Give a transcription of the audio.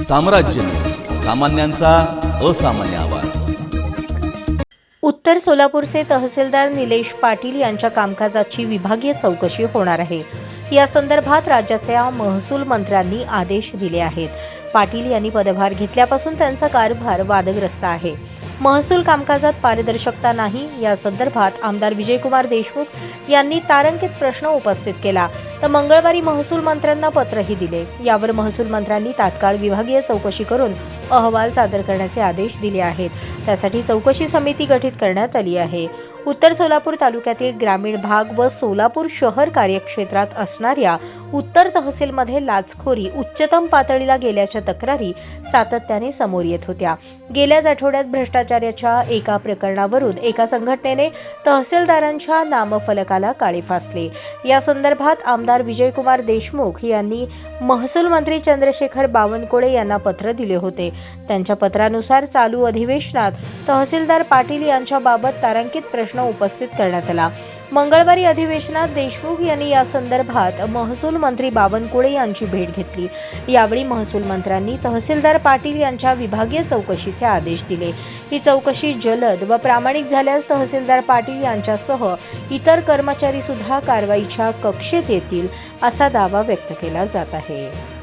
साम्राज्य न्यूज, सामान्यांचा असामान्य आवाज। उत्तर सोलापूरचे तहसीलदार निलेश पाटील यांच्या कामकाजाची विभागीय चौकशी होणार आहे। या संदर्भात राज्याच्या महसूल मंत्र्यांनी आदेश दिले आहेत। पाटील यांनी पदभार घेतल्यापासून त्यांचा कारभार वादग्रस्त आहे। महसूल कामकाजात पारदर्शकता नाही, या संदर्भात आमदार विजयकुमार देशमुख यांनी तारांकित प्रश्न उपस्थित केला, तर मंगळवारी महसूल मंत्र्यांना पत्रही दिले। यावर महसूल मंत्र्यांनी तात्काळ विभागीय चौकशी करून अहवाल सादर करण्याचे आदेश दिले आहेत। त्यासाठी चौकशी समिती गठीत करण्यात आली आहे। उत्तर सोलापूर तालुक्यातील ग्रामीण भाग व सोलापूर शहर कार्यक्षेत्रात असणाऱ्या उत्तर तहसीलमध्ये लाचखोरी उच्चतम पातळीला गेल्याच्या तक्रारी सातत्याने समोर येत होत्या। गेल्याच आठवड्यात भ्रष्टाचाराच्या एका प्रकरणावरून एका संघटनेने तहसीलदारांच्या नामफलकाला काळे फासले। या संदर्भात आमदार विजयकुमार देशमुख यांनी महसूल मंत्री चंद्रशेखर बावनकुळे यांना पत्र दिले होते। त्यांच्या पत्रानुसार चालू अधिवेशनात तहसीलदार पाटील यांच्याबाबत तारांकित प्रश्न उपस्थित करण्यात आला। मंगळवारी अधिवेशनात देशमुख यांनी या संदर्भात महसूल मंत्री बावनकुळे यांची भेट घेतली। यावेळी महसूल मंत्र्यांनी तहसीलदार पाटील यांच्या विभागीय चौकशीचे आदेश दिले। ही चौकशी जलद व प्रामाणिक झाल्यास तहसीलदार पाटील यांच्यासह इतर कर्मचारी सुद्धा कारवाईच्या कक्षेत येतील, असा दावा व्यक्त केला जात आहे।